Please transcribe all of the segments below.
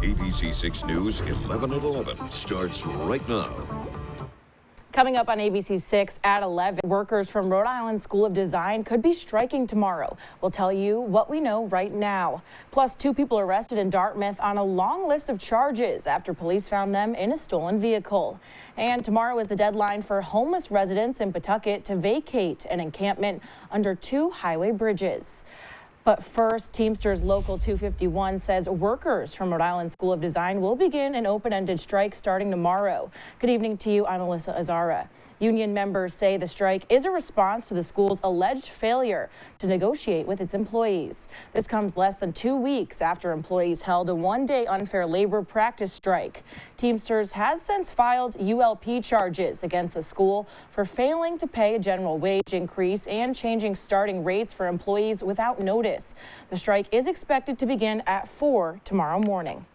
ABC 6 News 11 at 11 starts right now. Coming up on ABC 6 at 11, workers from Rhode Island School of Design could be striking tomorrow. We'll tell you what we know right now. Plus, 2 people arrested in Dartmouth on a long list of charges after police found them in a stolen vehicle. And tomorrow is the deadline for homeless residents in Pawtucket to vacate an encampment under 2 highway bridges. But first, Teamsters Local 251 says workers from Rhode Island School of Design will begin an open-ended strike starting tomorrow. Good evening to you. I'm Alyssa Azara. Union members say the strike is a response to the school's alleged failure to negotiate with its employees. This comes less than 2 weeks after employees held a 1-day unfair labor practice strike. Teamsters has since filed ULP charges against the school for failing to pay a general wage increase and changing starting rates for employees without notice. The strike is expected to begin at 4 tomorrow morning.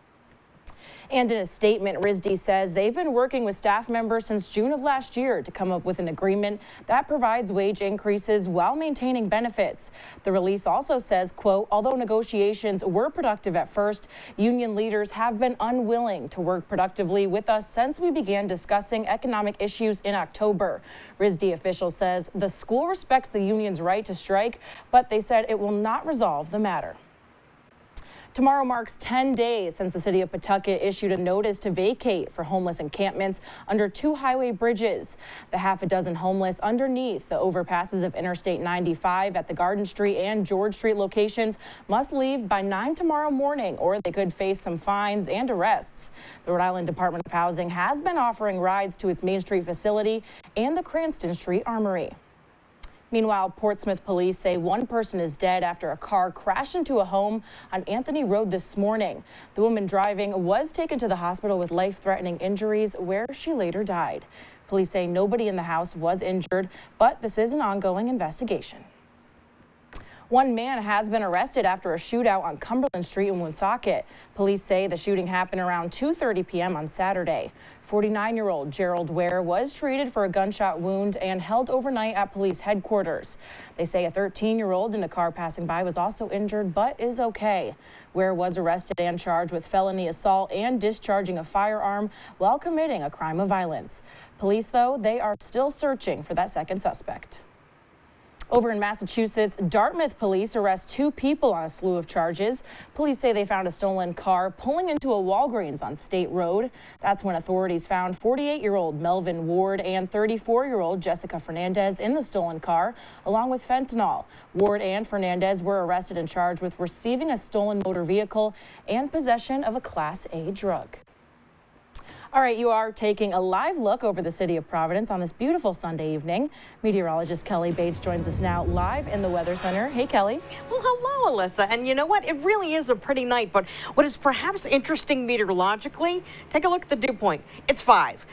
And in a statement, RISD says they've been working with staff members since June of last year to come up with an agreement that provides wage increases while maintaining benefits. The release also says, quote, although negotiations were productive at first, union leaders have been unwilling to work productively with us since we began discussing economic issues in October. RISD official says the school respects the union's right to strike, but they said it will not resolve the matter. Tomorrow marks 10 days since the city of Pawtucket issued a notice to vacate for homeless encampments under 2 highway bridges. The half a dozen homeless underneath the overpasses of Interstate 95 at the Garden Street and George Street locations must leave by 9 tomorrow morning, or they could face some fines and arrests. The Rhode Island Department of Housing has been offering rides to its Main Street facility and the Cranston Street Armory. Meanwhile, Portsmouth police say 1 person is dead after a car crashed into a home on Anthony Road this morning. The woman driving was taken to the hospital with life-threatening injuries, where she later died. Police say nobody in the house was injured, but this is an ongoing investigation. 1 man has been arrested after a shootout on Cumberland Street in Woonsocket. Police say the shooting happened around 2:30 p.m. on Saturday. 49-year-old Gerald Ware was treated for a gunshot wound and held overnight at police headquarters. They say a 13-year-old in a car passing by was also injured but is okay. Ware was arrested and charged with felony assault and discharging a firearm while committing a crime of violence. Police, though, they are still searching for that second suspect. Over in Massachusetts, Dartmouth police arrest 2 people on a slew of charges. Police say they found a stolen car pulling into a Walgreens on State Road. That's when authorities found 48-year-old Melvin Ward and 34-year-old Jessica Fernandez in the stolen car, along with fentanyl. Ward and Fernandez were arrested and charged with receiving a stolen motor vehicle and possession of a Class A drug. All right, you are taking a live look over the city of Providence on this beautiful Sunday evening. Meteorologist Kelly Bates joins us now live in the Weather Center. Hey, Kelly. Well, hello, Alyssa. And you know what? It really is a pretty night, but what is perhaps interesting meteorologically, take a look at the dew point. It's 5.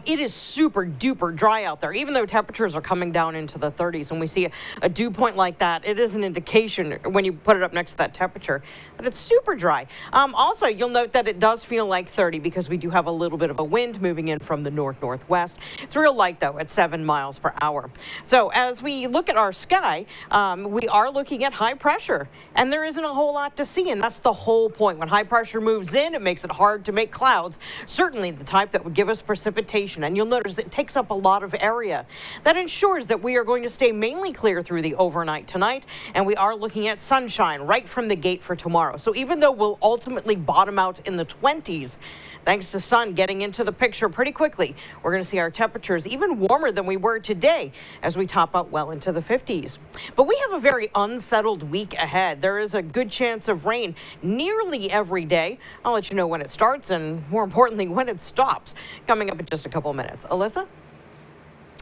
It is super duper dry out there, even though temperatures are coming down into the 30s. When we see a dew point like that, it is an indication when you put it up next to that temperature that it's super dry. Also, you'll note that it does feel like 30 because we do have a little bit of a wind moving in from the north-northwest. It's real light, though, at 7 miles per hour. So as we look at our sky, we are looking at high pressure, and there isn't a whole lot to see, and that's the whole point. When high pressure moves in, it makes it hard to make clouds, certainly the type that would give us precipitation, and you'll notice it takes up a lot of area. That ensures that we are going to stay mainly clear through the overnight tonight, and we are looking at sunshine right from the gate for tomorrow. So even though we'll ultimately bottom out in the 20s, thanks to sun getting into the picture pretty quickly, we're going to see our temperatures even warmer than we were today as we top out well into the 50s. But we have a very unsettled week ahead. There is a good chance of rain nearly every day. I'll let you know when it starts and, more importantly, when it stops, coming up in just a couple of minutes. Alyssa?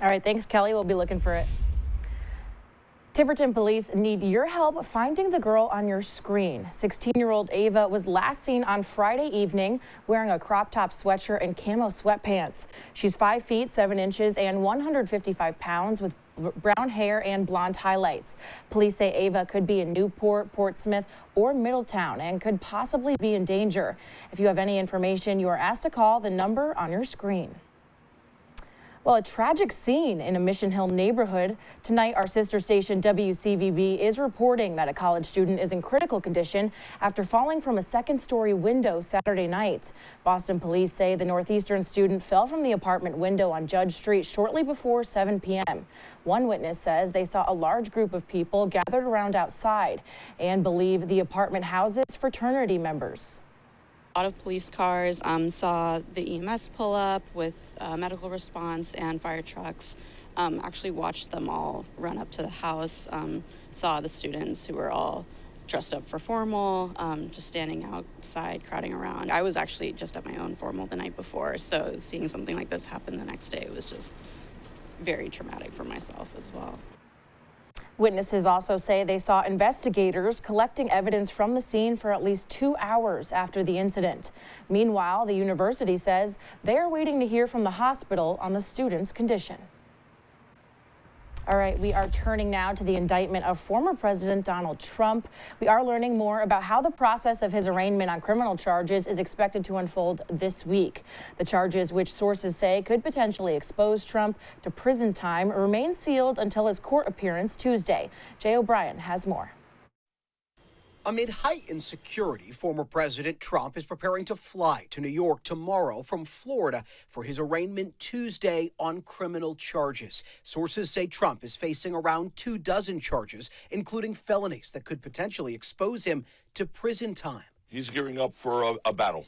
All right, thanks, Kelly. We'll be looking for it. Tiverton police need your help finding the girl on your screen. 16-year-old Ava was last seen on Friday evening wearing a crop top sweatshirt and camo sweatpants. She's 5 feet 7 inches and 155 pounds with brown hair and blonde highlights. Police say Ava could be in Newport, Portsmouth, or Middletown and could possibly be in danger. If you have any information, you are asked to call the number on your screen. Well, a tragic scene in a Mission Hill neighborhood. Tonight, our sister station WCVB is reporting that a college student is in critical condition after falling from a second-story window Saturday night. Boston police say the Northeastern student fell from the apartment window on Judge Street shortly before 7 p.m. One witness says they saw a large group of people gathered around outside and believe the apartment houses fraternity members. A lot of police cars, saw the EMS pull up with medical response and fire trucks. Actually watched them all run up to the house, saw the students who were all dressed up for formal, just standing outside, crowding around. I was actually just at my own formal the night before, so seeing something like this happen the next day was just very traumatic for myself as well. Witnesses also say they saw investigators collecting evidence from the scene for at least 2 hours after the incident. Meanwhile, the university says they are waiting to hear from the hospital on the student's condition. All right, we are turning now to the indictment of former President Donald Trump. We are learning more about how the process of his arraignment on criminal charges is expected to unfold this week. The charges, which sources say could potentially expose Trump to prison time, remain sealed until his court appearance Tuesday. Jay O'Brien has more. Amid heightened security, former President Trump is preparing to fly to New York tomorrow from Florida for his arraignment Tuesday on criminal charges. Sources say Trump is facing around 24 charges, including felonies that could potentially expose him to prison time. He's gearing up for a battle.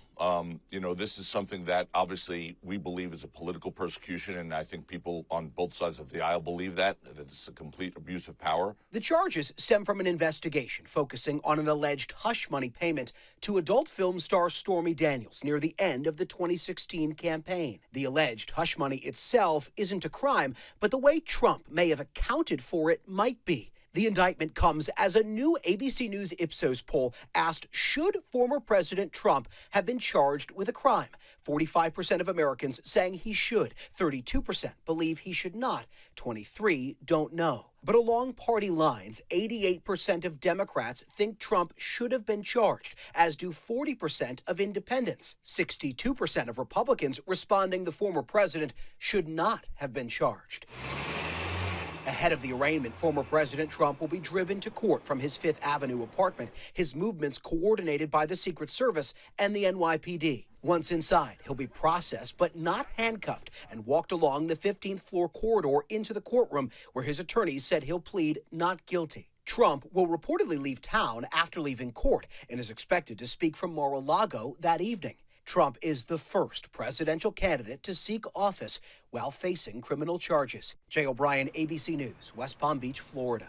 This is something that obviously we believe is a political persecution, and I think people on both sides of the aisle believe that it's a complete abuse of power. The charges stem from an investigation focusing on an alleged hush money payment to adult film star Stormy Daniels near the end of the 2016 campaign. The alleged hush money itself isn't a crime, but the way Trump may have accounted for it might be. The indictment comes as a new ABC News Ipsos poll asked, should former President Trump have been charged with a crime? 45% of Americans saying he should, 32% believe he should not, 23% don't know. But along party lines, 88% of Democrats think Trump should have been charged, as do 40% of independents. 62% of Republicans responding the former president should not have been charged. Ahead of the arraignment, former President Trump will be driven to court from his Fifth Avenue apartment, his movements coordinated by the Secret Service and the NYPD. Once inside, he'll be processed but not handcuffed and walked along the 15th floor corridor into the courtroom where his attorneys said he'll plead not guilty. Trump will reportedly leave town after leaving court and is expected to speak from Mar-a-Lago that evening. Trump is the first presidential candidate to seek office while facing criminal charges. Jay O'Brien, ABC News, West Palm Beach, Florida.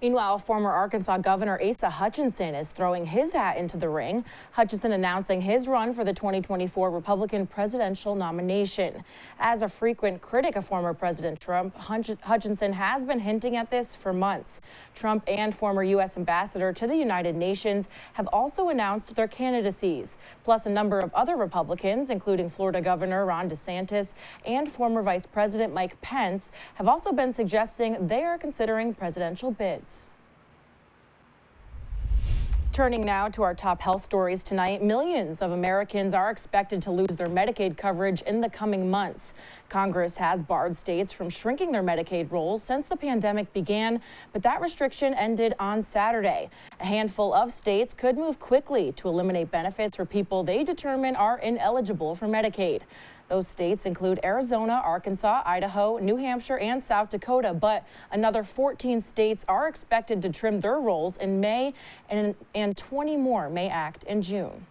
Meanwhile, former Arkansas Governor Asa Hutchinson is throwing his hat into the ring. Hutchinson announcing his run for the 2024 Republican presidential nomination. As a frequent critic of former President Trump, Hutchinson has been hinting at this for months. Trump and former U.S. ambassador to the United Nations have also announced their candidacies. Plus, a number of other Republicans, including Florida Governor Ron DeSantis and former Vice President Mike Pence, have also been suggesting they are considering presidential bids. Turning now to our top health stories tonight, millions of Americans are expected to lose their Medicaid coverage in the coming months. Congress has barred states from shrinking their Medicaid rolls since the pandemic began, but that restriction ended on Saturday. A handful of states could move quickly to eliminate benefits for people they determine are ineligible for Medicaid. Those states include Arizona, Arkansas, Idaho, New Hampshire, and South Dakota, but another 14 states are expected to trim their rolls in May, and 20 more may act in June.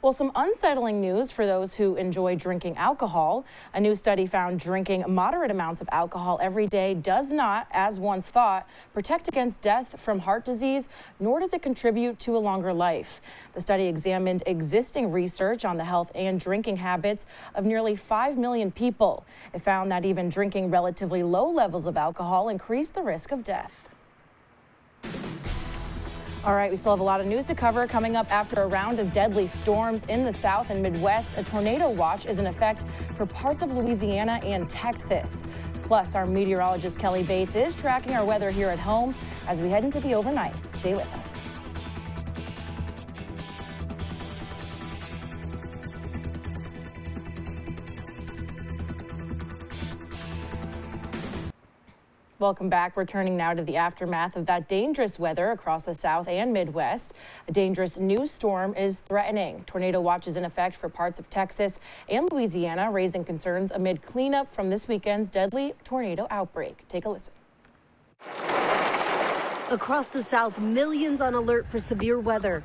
Well, some unsettling news for those who enjoy drinking alcohol. A new study found drinking moderate amounts of alcohol every day does not, as once thought, protect against death from heart disease, nor does it contribute to a longer life. The study examined existing research on the health and drinking habits of nearly 5 million people. It found that even drinking relatively low levels of alcohol increased the risk of death. All right, we still have a lot of news to cover. Coming up after a round of deadly storms in the South and Midwest, a tornado watch is in effect for parts of Louisiana and Texas. Plus, our meteorologist Kelly Bates is tracking our weather here at home as we head into the overnight. Stay with us. Welcome back. We're turning now to the aftermath of that dangerous weather across the South and Midwest. A dangerous new storm is threatening. Tornado watch is in effect for parts of Texas and Louisiana, raising concerns amid cleanup from this weekend's deadly tornado outbreak. Take a listen. Across the South, millions on alert for severe weather.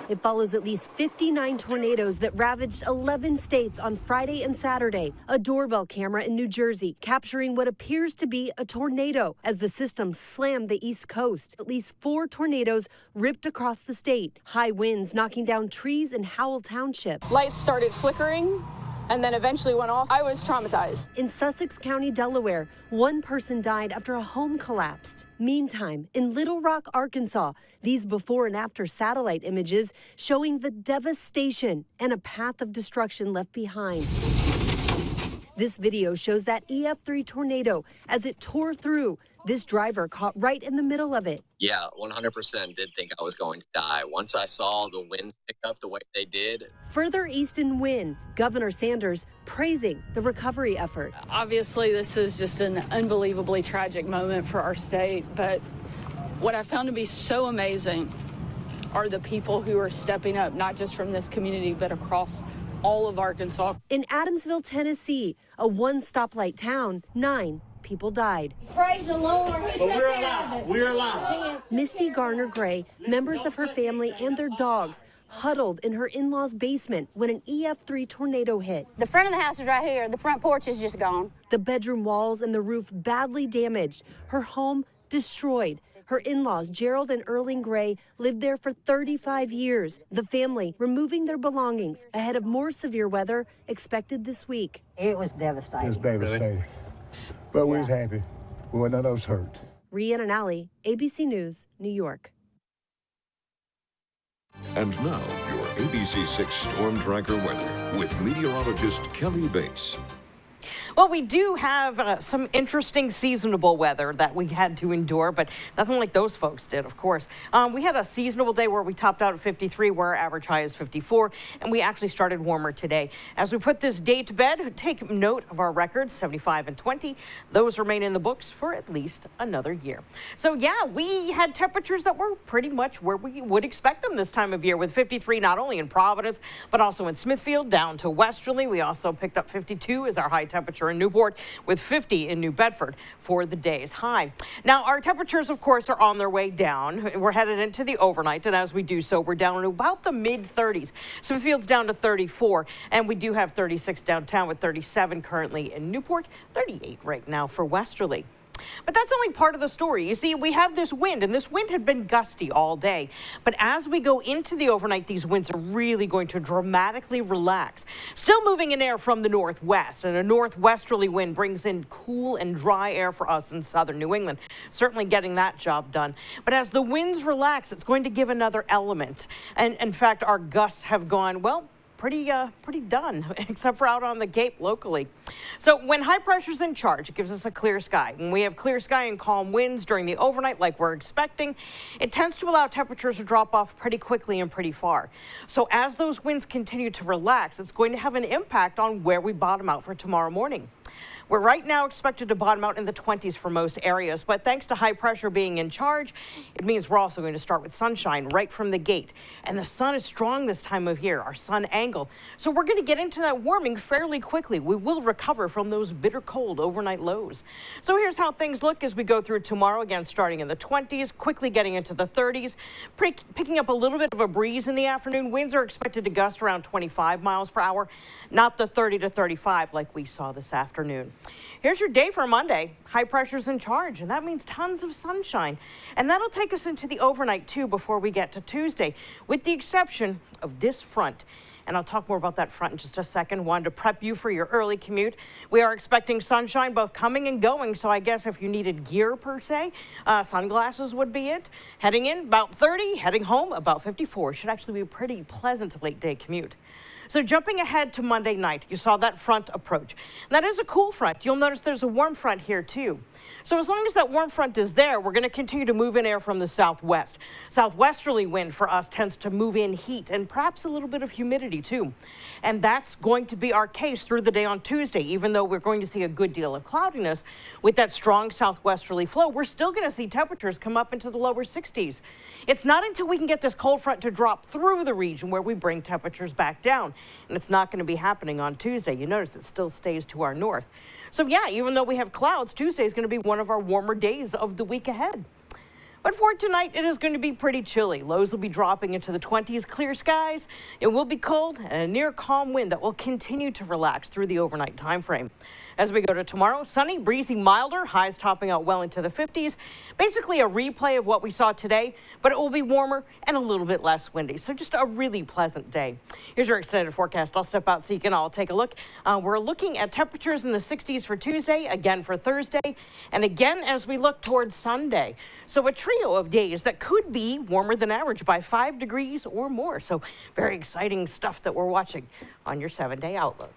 It follows at least 59 tornadoes that ravaged 11 states on Friday and Saturday. A doorbell camera in New Jersey capturing what appears to be a tornado as the system slammed the East Coast. At least 4 tornadoes ripped across the state. High winds knocking down trees in Howell Township. Lights started flickering and then eventually went off. I was traumatized. In Sussex County, Delaware, one person died after a home collapsed. Meantime, in Little Rock, Arkansas, these before and after satellite images showing the devastation and a path of destruction left behind. This video shows that EF3 tornado as it tore through. This driver caught right in the middle of it. Yeah, 100% did think I was going to die. Once I saw the winds pick up the way they did. Further east in wind, Governor Sanders praising the recovery effort. Obviously, this is just an unbelievably tragic moment for our state, but what I found to be so amazing are the people who are stepping up, not just from this community, but across all of Arkansas. In Adamsville, Tennessee, a one-stoplight town, 9 people died. Praise the Lord. But we're alive. We're alive. Misty Garner Gray, members of her family and their dogs huddled in her in-law's basement when an EF3 tornado hit. The front of the house is right here. The front porch is just gone. The bedroom walls and the roof badly damaged. Her home destroyed. Her in-laws, Gerald and Erling Gray, lived there for 35 years. The family removing their belongings ahead of more severe weather expected this week. It was devastating. It was devastating. But we was happy. We were none of us hurt. Rhiannon Alley, ABC News, New York. And now, your ABC6 Storm Tracker weather with meteorologist Kelly Bates. Well, we do have some interesting seasonable weather that we had to endure, but nothing like those folks did, of course. We had a seasonable day where we topped out at 53, where our average high is 54, and we actually started warmer today. As we put this day to bed, take note of our records, 75 and 20. Those remain in the books for at least another year. So, yeah, we had temperatures that were pretty much where we would expect them this time of year, with 53 not only in Providence, but also in Smithfield, down to Westerly. We also picked up 52 as our high temperature in Newport, with 50 in New Bedford for the day's high. Now, our temperatures, of course, are on their way down. We're headed into the overnight, and as we do so, we're down to about the mid-30s. Smithfield's down to 34, and we do have 36 downtown, with 37 currently in Newport, 38 right now for Westerly. But that's only part of the story. You see, we have this wind, and this wind had been gusty all day. But as we go into the overnight, these winds are really going to dramatically relax. Still moving in air from the northwest, and a northwesterly wind brings in cool and dry air for us in southern New England. Certainly getting that job done. But as the winds relax, it's going to give another element. And in fact, our gusts have gone, well, pretty done, except for out on the Cape locally. So when high pressure's in charge, it gives us a clear sky. When we have clear sky and calm winds during the overnight like we're expecting, it tends to allow temperatures to drop off pretty quickly and pretty far. So as those winds continue to relax, it's going to have an impact on where we bottom out for tomorrow morning. We're right now expected to bottom out in the 20s for most areas, but thanks to high pressure being in charge, it means we're also going to start with sunshine right from the gate. And the sun is strong this time of year, our sun angle. So we're going to get into that warming fairly quickly. We will recover from those bitter cold overnight lows. So here's how things look as we go through tomorrow, again starting in the 20s, quickly getting into the 30s, picking up a little bit of a breeze in the afternoon. Winds are expected to gust around 25 miles per hour, not the 30 to 35 like we saw this afternoon. Here's your day for Monday. High pressure's in charge, and that means tons of sunshine. And that'll take us into the overnight, too, before we get to Tuesday, with the exception of this front. And I'll talk more about that front in just a second. Wanted to prep you for your early commute. We are expecting sunshine both coming and going, so I guess if you needed gear per se, sunglasses would be it. Heading in, about 30. Heading home, about 54. Should actually be a pretty pleasant late day commute. So jumping ahead to Monday night, you saw that front approach. That is a cool front. You'll notice there's a warm front here too. So as long as that warm front is there, we're going to continue to move in air from the southwest. Southwesterly wind for us tends to move in heat and perhaps a little bit of humidity 72. And that's going to be our case through the day on Tuesday. Even though we're going to see a good deal of cloudiness with that strong southwesterly flow, we're still going to see temperatures come up into the lower 60s. It's not until we can get this cold front to drop through the region where we bring temperatures back down. And it's not going to be happening on Tuesday. You notice it still stays to our north. So yeah, even though we have clouds, Tuesday is going to be one of our warmer days of the week ahead. But for tonight, it is going to be pretty chilly. Lows will be dropping into the 20s, clear skies. It will be cold and a near calm wind that will continue to relax through the overnight time frame. As we go to tomorrow, sunny, breezy, milder, highs topping out well into the 50s. Basically a replay of what we saw today, but it will be warmer and a little bit less windy. So just a really pleasant day. Here's your extended forecast. I'll step out so you can all take a look. We're looking at temperatures in the 60s for Tuesday, again for Thursday, and again as we look towards Sunday. So a trio of days that could be warmer than average by 5 degrees or more. So very exciting stuff that we're watching on your 7-day outlook.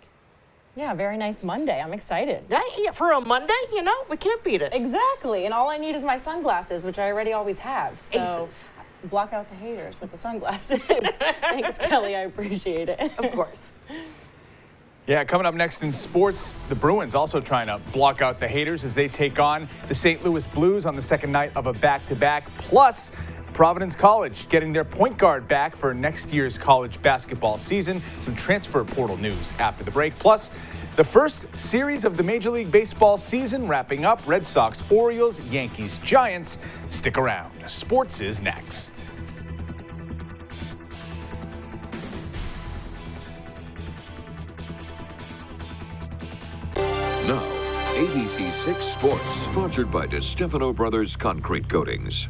Yeah, very nice Monday. I'm excited. Yeah, for a Monday, you know, we can't beat it. Exactly. And all I need is my sunglasses, which I already always have. So Aces. block out the haters with the sunglasses. Thanks, Kelly. I appreciate it. Of course. Yeah, coming up next in sports, the Bruins also trying to block out the haters as they take on the St. Louis Blues on the second night of a back-to-back. Plus, Providence College getting their point guard back for next year's college basketball season. Some transfer portal news after the break. Plus, the first series of the Major League Baseball season wrapping up. Red Sox, Orioles, Yankees, Giants. Stick around. Sports is next. Now, ABC 6 Sports, sponsored by DeStefano Brothers Concrete Coatings.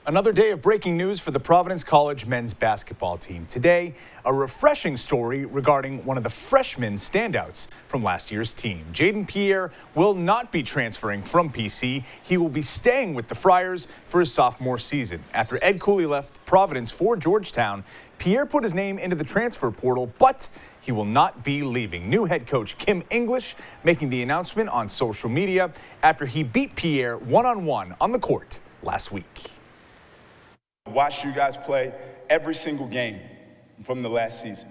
Another day of breaking news for the Providence College men's basketball team. Today, a refreshing story regarding one of the freshman standouts from last year's team. Jaden Pierre will not be transferring from PC. He will be staying with the Friars for his sophomore season. After Ed Cooley left Providence for Georgetown, Pierre put his name into the transfer portal, but he will not be leaving. New head coach Kim English making the announcement on social media after he beat Pierre one-on-one on the court last week. Watch you guys play every single game from the last season.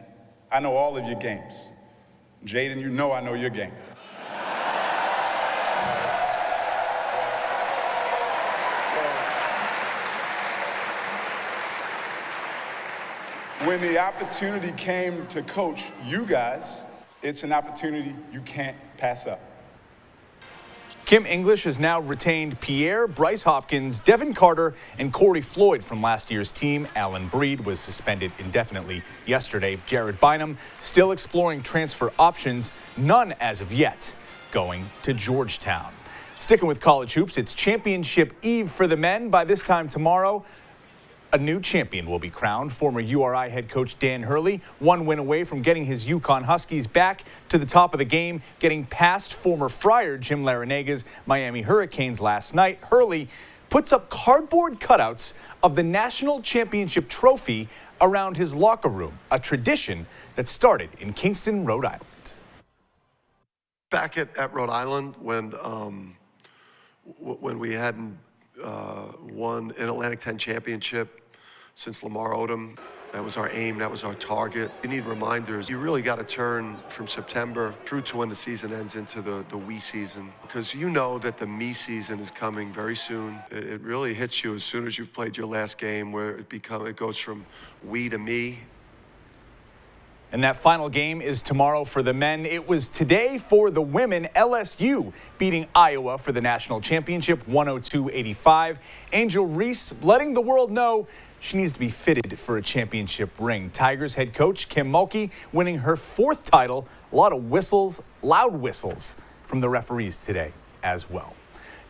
I know all of your games. Jaden, you know I know your game. When the opportunity came to coach you guys, it's an opportunity you can't pass up. Kim English has now retained Pierre, Bryce Hopkins, Devin Carter, and Corey Floyd from last year's team. Alan Breed was suspended indefinitely yesterday. Jared Bynum still exploring transfer options, none as of yet going to Georgetown. Sticking with college hoops, it's championship eve for the men. By this time tomorrow, a new champion will be crowned. Former URI head coach Dan Hurley, one win away from getting his UConn Huskies back to the top of the game, getting past former Friar Jim Larinaga's Miami Hurricanes last night. Hurley puts up cardboard cutouts of the national championship trophy around his locker room, a tradition that started in Kingston, Rhode Island. Back at Rhode Island, when we hadn't won an Atlantic 10 championship since Lamar Odom. That was our aim, that was our target. You need reminders. You really got to turn from September through to when the season ends into the we season, because you know that the me season is coming very soon. It really hits you as soon as you've played your last game, where it goes from we to me. And that final game is tomorrow for the men. It was today for the women. LSU beating Iowa for the national championship, 102-85. Angel Reese letting the world know she needs to be fitted for a championship ring. Tigers head coach Kim Mulkey winning her 4th title. A lot of whistles, loud whistles from the referees today as well.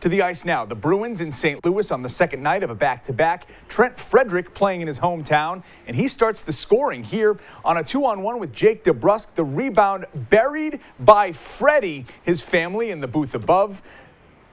To the ice now, the Bruins in St. Louis on the second night of a back-to-back. Trent Frederick playing in his hometown, and he starts the scoring here on a 2-on-1 with Jake DeBrusk. The rebound buried by Freddie, his family in the booth above.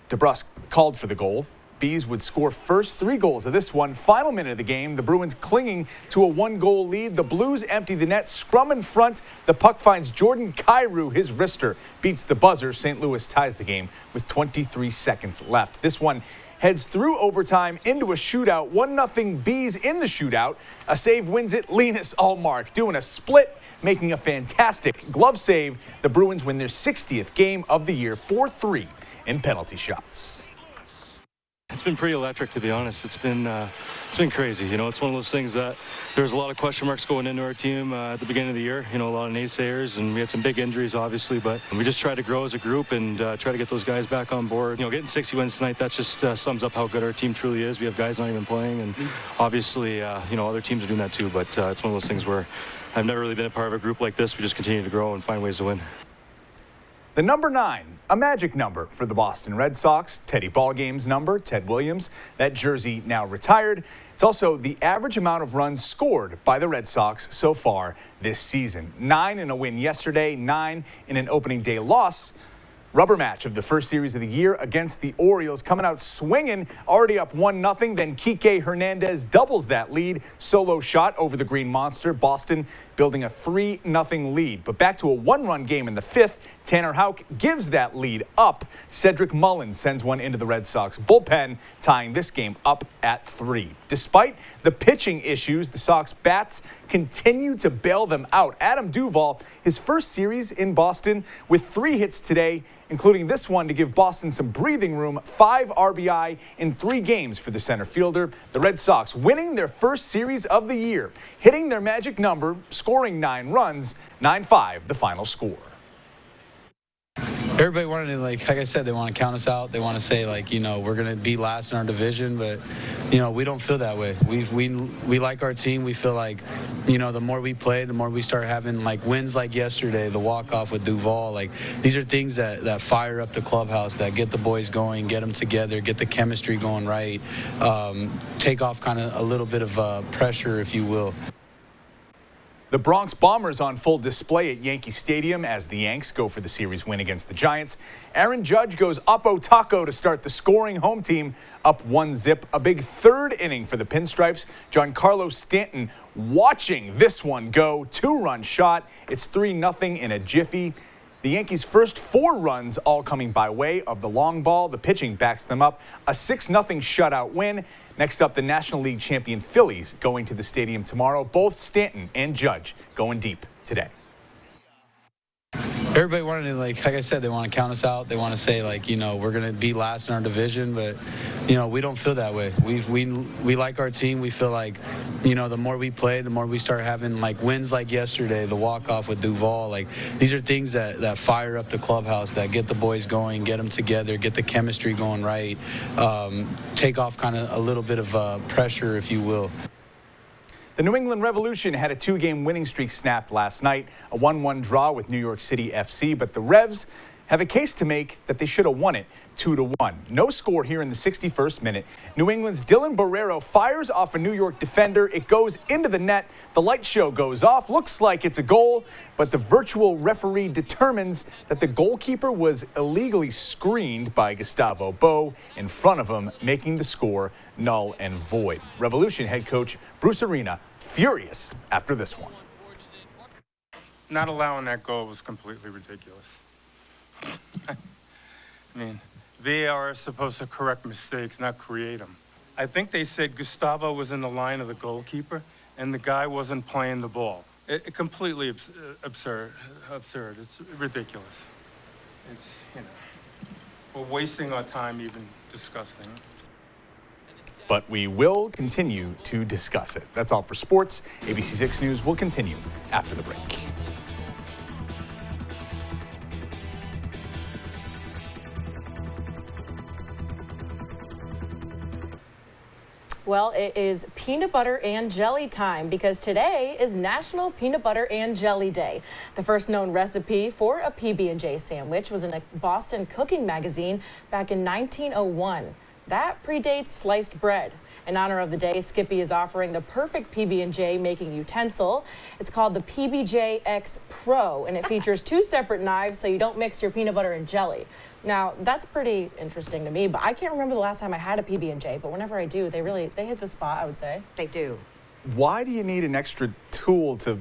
DeBrusk called for the goal. Bees would score first 3 goals of this one. Final minute of the game, the Bruins clinging to a 1-goal lead. The Blues empty the net, scrum in front. The puck finds Jordan Kyrou. His wrister beats the buzzer. St. Louis ties the game with 23 seconds left. This one heads through overtime into a shootout. 1-0 Bees in the shootout. A save wins it. Linus Allmark doing a split, making a fantastic glove save. The Bruins win their 60th game of the year, 4-3 in penalty shots. It's been pretty electric, to be honest. It's been crazy. You know, it's one of those things that there's a lot of question marks going into our team at the beginning of the year. You know, a lot of naysayers, and we had some big injuries, obviously, but we just try to grow as a group and try to get those guys back on board. You know, getting 60 wins tonight, that just sums up how good our team truly is. We have guys not even playing, and obviously, you know, other teams are doing that too, but it's one of those things where I've never really been a part of a group like this. We just continue to grow and find ways to win. The number 9, a magic number for the Boston Red Sox. Teddy Ballgame's number, Ted Williams. That jersey now retired. It's also the average amount of runs scored by the Red Sox so far this season. 9 in a win yesterday, 9 in an opening day loss. Rubber match of the first series of the year against the Orioles, coming out swinging, already up 1-0. Then Kike Hernandez doubles that lead. Solo shot over the Green Monster. Boston building a 3-0 lead. But back to a 1-run game in the 5th. Tanner Houck gives that lead up. Cedric Mullins sends one into the Red Sox bullpen, tying this game up at 3. Despite the pitching issues, the Sox bats continue to bail them out. Adam Duvall, his first series in Boston with 3 hits today, including this one to give Boston some breathing room. 5 RBI in 3 games for the center fielder. The Red Sox winning their first series of the year, hitting their magic number, scoring 9 runs, 9-5 the final score. Everybody wanted to, like I said, they want to count us out. They want to say, like, you know, we're going to be last in our division, but, you know, we don't feel that way. We like our team. We feel like, you know, the more we play, the more we start having, like, wins like yesterday, the walk-off with Duvall. Like, these are things that fire up the clubhouse, that get the boys going, get them together, get the chemistry going right, take off kind of a little bit of pressure, if you will. The Bronx Bombers on full display at Yankee Stadium as the Yanks go for the series win against the Giants. Aaron Judge goes up-o taco to start the scoring home team up 1-0. A big 3rd inning for the Pinstripes. Giancarlo Stanton watching this one go. 2-run shot. It's 3-0 in a jiffy. The Yankees' first 4 runs all coming by way of the long ball. The pitching backs them up. A 6-0 shutout win. Next up, the National League champion Phillies going to the stadium tomorrow. Both Stanton and Judge going deep today. Everybody wanted to, like I said, they want to count us out. They want to say, like, you know, we're going to be last in our division, but, you know, we don't feel that way. We like our team. We feel like, you know, the more we play, the more we start having, like, wins like yesterday, the walk-off with Duvall. Like, these are things that fire up the clubhouse, that get the boys going, get them together, get the chemistry going right, take off kind of a little bit of pressure, if you will. The New England Revolution had a 2-game winning streak snapped last night, a 1-1 draw with New York City FC, but the Revs have a case to make that they should have won it 2-1. No score here in the 61st minute. New England's Dylan Barrero fires off a New York defender. It goes into the net. The light show goes off. Looks like it's a goal, but the virtual referee determines that the goalkeeper was illegally screened by Gustavo Bo in front of him, making the score null and void. Revolution head coach Bruce Arena furious after this one. Not allowing that goal was completely ridiculous. I mean, VAR is supposed to correct mistakes, not create them. I think they said Gustavo was in the line of the goalkeeper and the guy wasn't playing the ball. It completely absurd. It's ridiculous. It's, you know, we're wasting our time even discussing it. But we will continue to discuss it. That's all for sports. ABC 6 News will continue after the break. Well, it is peanut butter and jelly time because today is National Peanut Butter and Jelly Day. The first known recipe for a PB&J sandwich was in a Boston cooking magazine back in 1901. That predates sliced bread. In honor of the day, Skippy is offering the perfect PB&J making utensil. It's called the PBJ X Pro, and it features 2 separate knives so you don't mix your peanut butter and jelly. Now, that's pretty interesting to me, but I can't remember the last time I had a PB&J, but whenever I do, they hit the spot, I would say. They do. Why do you need an extra tool to,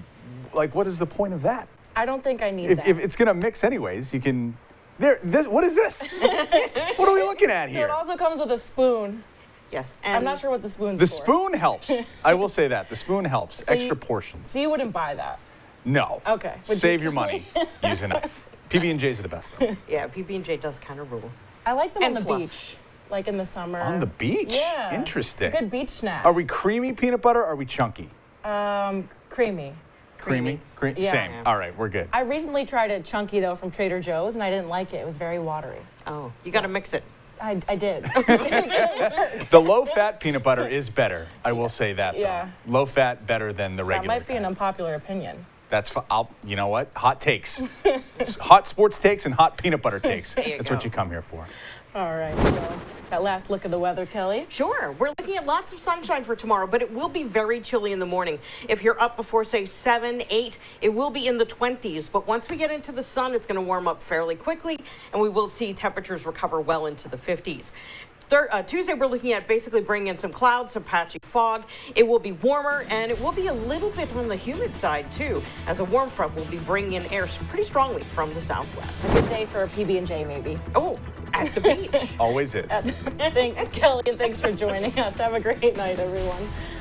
like, what is the point of that? I don't think I need that. If it's going to mix anyways, you can What is this? What are we looking at So here? it also comes with a spoon. Yes. I'm not sure what the spoon's The for. spoon helps. I will say that. The spoon helps. So Extra portions. So you wouldn't buy that? No. Okay. Save your money. Use a knife. PB&J's are the best, though. Yeah, PB&J does kind of rule. I like them And on the fluff. beach, like in the summer. On the beach? Yeah. Interesting. It's a good beach snack. Are we creamy peanut butter or are we chunky? Creamy. Creamy? Yeah. Same. All right, we're good. I recently tried a chunky, though, from Trader Joe's, and I didn't like it. It was very watery. Oh, you got to mix it. I did. The low-fat peanut butter is better. I will say that, though. Yeah. Low-fat better than the That regular might be an unpopular opinion. That's you know what? Hot takes. Hot sports takes and hot peanut butter takes. That's what you come here for. All right, so that last look at the weather, Kelly. Sure. We're looking at lots of sunshine for tomorrow, but it will be very chilly in the morning. If you're up before, say, 7, 8, it will be in the 20s. But once we get into the sun, it's going to warm up fairly quickly, and we will see temperatures recover well into the 50s. Tuesday, we're looking at basically bringing in some clouds, some patchy fog. It will be warmer, and it will be a little bit on the humid side, too, as a warm front will be bringing in air pretty strongly from the southwest. A good day for a PB&J, maybe. Oh, at the beach. Always is. Thanks, Kelly, and thanks for joining us. Have a great night, everyone.